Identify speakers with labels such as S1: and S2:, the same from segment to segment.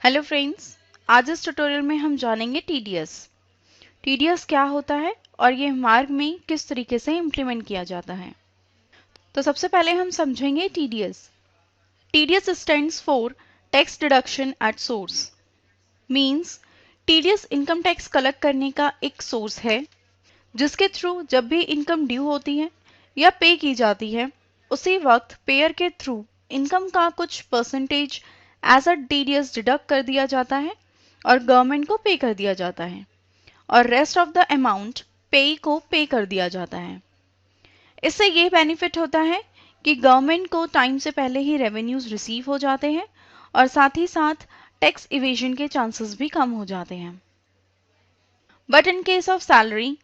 S1: Hello friends, आज इस tutorial में हम जानेंगे टीडीएस। टीडीएस क्या होता है और ये मार्ग में किस तरीके से इम्प्लीमेंट किया जाता है। तो सबसे पहले हम समझेंगे TDS. TDS stands for tax deduction at source. Means TDS income tax collect करने का एक सोर्स है जिसके थ्रू जब भी इनकम ड्यू होती है या पे की जाती है, उसी वक्त पेयर के थ्रू इनकम का कुछ percentage as a TDS deduct कर दिया जाता है और गवर्नमेंट को पे कर दिया जाता है और रेस्ट ऑफ द अमाउंट पेई को पे कर दिया जाता है। इससे ये बेनिफिट होता है कि गवर्नमेंट को टाइम से पहले ही रेवेन्यूज रिसीव हो जाते हैं और साथ ही साथ टैक्स इवेजन के चांसेस भी कम हो जाते हैं। But in case of salary,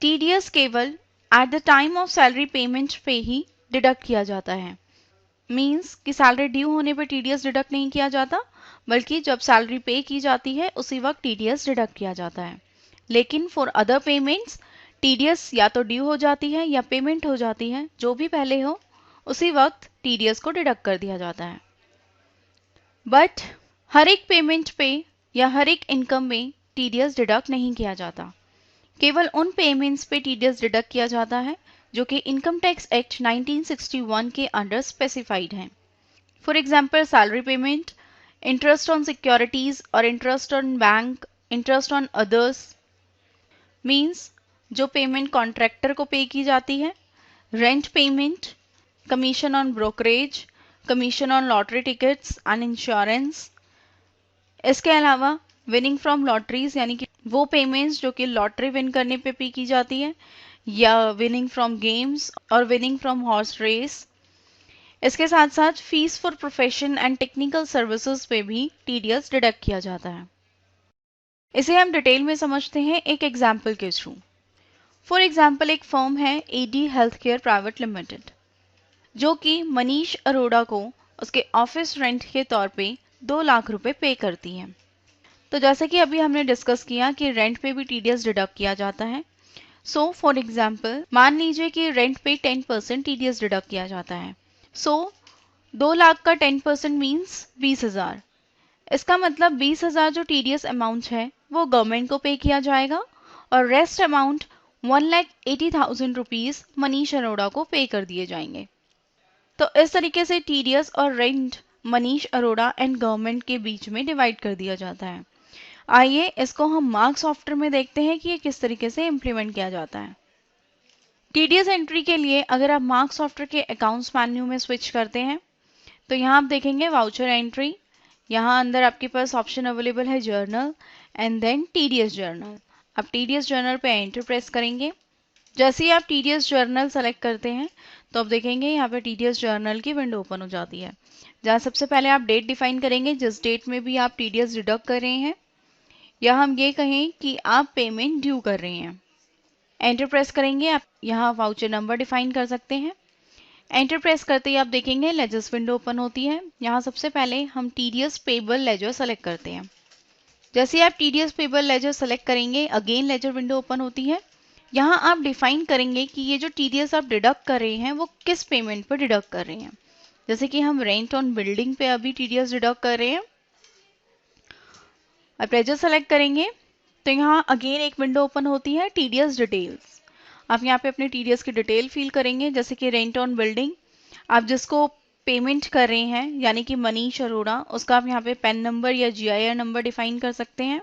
S1: TDS केवल at the time of salary payment पे ही डिडक्ट किया जाता है। मींस कि सैलरी ड्यू होने पर टीडीएस डिडक्ट नहीं किया जाता, बल्कि जब सैलरी पे की जाती है उसी वक्त टीडीएस डिडक्ट किया जाता है। लेकिन फॉर अदर पेमेंट्स टीडीएस या तो ड्यू हो जाती है या पेमेंट हो जाती है, जो भी पहले हो उसी वक्त टीडीएस को डिडक्ट कर दिया जाता है। बट हर एक पेमेंट पे या हर एक इनकम में टीडीएस डिडक्ट नहीं किया जाता। केवल उन पेमेंट्स पे टीडीएस डिडक्ट किया जाता है जो कि इनकम टैक्स एक्ट 1961 के अंडर स्पेसिफाइड हैं। For example salary payment, interest on securities और interest on bank, interest on others. Means जो पेमेंट कॉन्ट्रैक्टर को पे की जाती है, rent payment, commission on brokerage, commission on lottery tickets and insurance. इसके अलावा विनिंग फ्रॉम लॉटरीज यानी कि वो पेमेंट्स जो कि लॉटरी विन करने पे की जाती है, या विनिंग फ्रॉम गेम्स और विनिंग फ्रॉम हॉर्स रेस। इसके साथ साथ fees for profession and technical services पे भी टीडीएस डिडक्ट किया जाता है। इसे हम डिटेल में समझते हैं एक एग्जाम्पल के थ्रू। फॉर एग्जाम्पल एक फर्म है AD health care private limited, जो कि मनीष अरोड़ा को उसके ऑफिस रेंट के तौर पे 2 लाख रुपए पे करती है। तो जैसे कि अभी हमने डिस्कस किया कि रेंट पे भी टीडीएस डिडक्ट किया जाता है। सो फॉर एग्जाम्पल मान लीजिए कि रेंट पे 10% टीडीएस डिडक्ट किया जाता है। सो 2 लाख का 10% मीन्स 20,000। इसका मतलब 20,000 जो टीडीएस अमाउंट है वो गवर्नमेंट को पे किया जाएगा और rest amount 1,80,000 rupees Manish Arora को पे कर दिए जाएंगे। तो इस तरीके से टीडीएस और rent Manish Arora and government के बीच में डिवाइड कर दिया जाता है। आइए इसको हम मार्क्स सॉफ्टवेयर में देखते हैं कि ये किस तरीके से इम्प्लीमेंट किया जाता है। टीडीएस एंट्री के लिए अगर आप मार्क्स सॉफ्टवेयर के अकाउंट्स मेन्यू में स्विच करते हैं तो यहाँ आप देखेंगे वाउचर एंट्री। यहाँ अंदर आपके पास ऑप्शन अवेलेबल है journal and then TDS journal. आप टीडीएस जर्नल पे एंटर प्रेस करेंगे। जैसे ही आप टीडीएस जर्नल सेलेक्ट करते हैं तो आप देखेंगे यहाँ पे टीडीएस जर्नल की विंडो ओपन हो जाती है, जहाँ सबसे पहले आप डेट डिफाइन करेंगे जिस डेट में भी आप टीडीएस डिडक्ट कर रहे हैं, या हम ये कहें कि आप पेमेंट ड्यू कर रहे हैं। एंटर प्रेस करेंगे, आप यहाँ वाउचर नंबर डिफाइन कर सकते हैं। एंटर प्रेस करते ही आप देखेंगे लेजर्स विंडो ओपन होती है। यहाँ सबसे पहले हम टीडीएस पेबल लेजर सेलेक्ट करते हैं। जैसे आप टीडीएस पेबल लेजर सेलेक्ट करेंगे, अगेन लेजर विंडो ओपन होती है। यहाँ आप डिफाइन करेंगे कि ये जो टीडीएस आप डिडक्ट कर रहे हैं वो किस पेमेंट पर डिडक्ट कर रहे हैं। जैसे कि हम रेंट ऑन बिल्डिंग पे अभी टीडीएस डिडक्ट कर रहे हैं। आप लेजर सेलेक्ट करेंगे तो यहाँ अगेन एक विंडो ओपन होती है टीडीएस डिटेल्स। आप यहाँ पे अपने टीडीएस की डिटेल फिल करेंगे, जैसे कि रेंट ऑन बिल्डिंग आप जिसको पेमेंट कर रहे हैं यानी कि मनीष अरोड़ा, उसका आप यहाँ पे पैन नंबर या जीआईआर नंबर डिफाइन कर सकते हैं।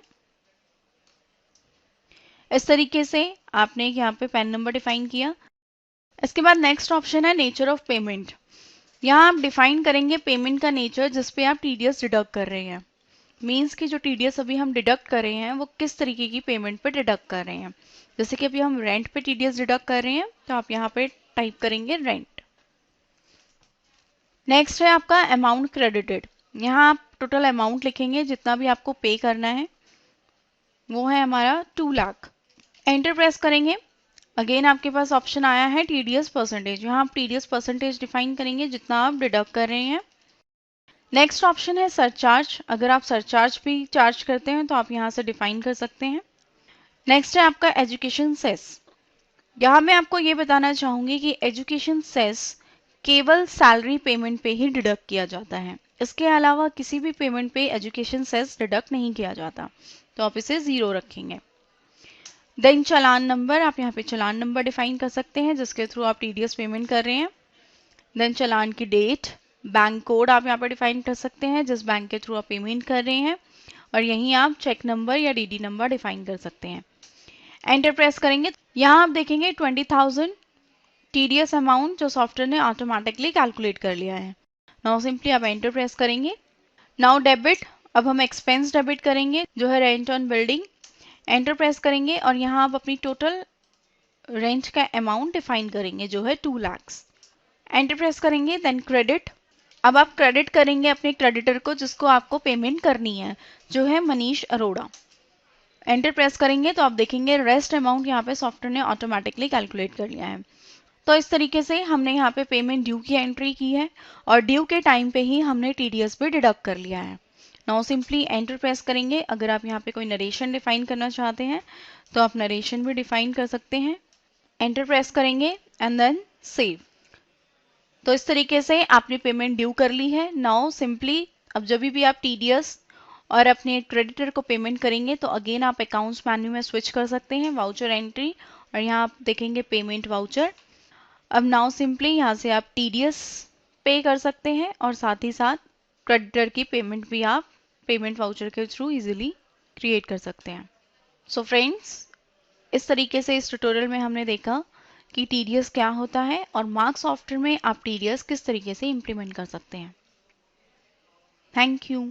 S1: इस तरीके से आपने यहाँ पे पैन नंबर डिफाइन किया। इसके बाद नेक्स्ट ऑप्शन है नेचर ऑफ पेमेंट। यहाँ आप डिफाइन करेंगे पेमेंट का नेचर जिसपे आप टीडीएस डिडक्ट कर रहे हैं। मीन्स कि जो टीडीएस अभी हम डिडक्ट कर रहे हैं वो किस तरीके की पेमेंट पे डिडक्ट कर रहे हैं। जैसे कि अभी हम रेंट पे टीडीएस डिडक्ट कर रहे हैं तो आप यहाँ पे टाइप करेंगे रेंट। नेक्स्ट है आपका अमाउंट क्रेडिटेड। यहाँ आप टोटल अमाउंट लिखेंगे जितना भी आपको पे करना है, वो है हमारा 2 लाख। एंटर प्रेस करेंगे, अगेन आपके पास ऑप्शन आया है टीडीएस परसेंटेज। यहाँ आप टीडीएस परसेंटेज डिफाइन करेंगे जितना आप डिडक्ट कर रहे हैं। नेक्स्ट ऑप्शन है सरचार्ज। अगर आप सरचार्ज भी चार्ज करते हैं तो आप यहाँ से डिफाइन कर सकते हैं। नेक्स्ट है आपका एजुकेशन सेस। यहाँ मैं आपको ये बताना चाहूंगी कि एजुकेशन सेस केवल सैलरी पेमेंट पे ही डिडक्ट किया जाता है। इसके अलावा किसी भी पेमेंट पे एजुकेशन सेस डिडक्ट नहीं किया जाता, तो आप इसे 0 रखेंगे। देन चालान नंबर, आप यहाँ पे चालान नंबर डिफाइन कर सकते हैं जिसके थ्रू आप टीडीएस पेमेंट कर रहे हैं। देन चालान की डेट, बैंक कोड आप यहाँ पे डिफाइन कर सकते हैं जिस बैंक के थ्रू आप पेमेंट कर रहे हैं, और यहीं आप चेक नंबर या डीडी नंबर डिफाइन कर सकते हैं। एंटर प्रेस करेंगे, यहाँ आप देखेंगे 20,000 टीडीएस अमाउंट जो सॉफ्टवेयर ने ऑटोमेटिकली कैलकुलेट कर लिया है। नाउ सिंपली आप एंटर प्रेस करेंगे। नाउ डेबिट, अब हम एक्सपेंस डेबिट करेंगे जो है rent on building. Enter press करेंगे और यहाँ आप अपनी टोटल रेंट का अमाउंट डिफाइन करेंगे जो है 2 लाख। एंटर प्रेस करेंगे। देन क्रेडिट, अब आप क्रेडिट करेंगे अपने क्रेडिटर को जिसको आपको पेमेंट करनी है, जो है मनीष अरोड़ा। एंटर प्रेस करेंगे तो आप देखेंगे रेस्ट अमाउंट यहाँ पे सॉफ्टवेयर ने ऑटोमेटिकली कैलकुलेट कर लिया है। तो इस तरीके से हमने यहाँ पे पेमेंट ड्यू की एंट्री की है और ड्यू के टाइम पे ही हमने टीडीएस भी डिडक्ट कर लिया है। नाउ सिंपली एंटर प्रेस करेंगे। अगर आप यहाँ पे कोई नरेशन डिफाइन करना चाहते हैं तो आप नरेशन भी डिफाइन कर सकते हैं। एंटर प्रेस करेंगे एंड देन सेव। तो इस तरीके से आपने पेमेंट ड्यू कर ली है। नाउ सिंपली अब जब भी आप टीडीएस और अपने क्रेडिटर को पेमेंट करेंगे तो अगेन आप अकाउंट्स मेन्यू में स्विच कर सकते हैं, वाउचर एंट्री, और यहाँ आप देखेंगे पेमेंट वाउचर। अब नाउ सिंपली यहाँ से आप टीडीएस पे कर सकते हैं और साथ ही साथ क्रेडिटर की पेमेंट भी आप पेमेंट वाउचर के थ्रू इजीली क्रिएट कर सकते हैं। सो फ्रेंड्स, इस तरीके से इस ट्यूटोरियल में हमने देखा कि टीडीएस क्या होता है और मार्क सॉफ्टवेयर में आप टीडीएस किस तरीके से इम्प्लीमेंट कर सकते हैं। Thank you.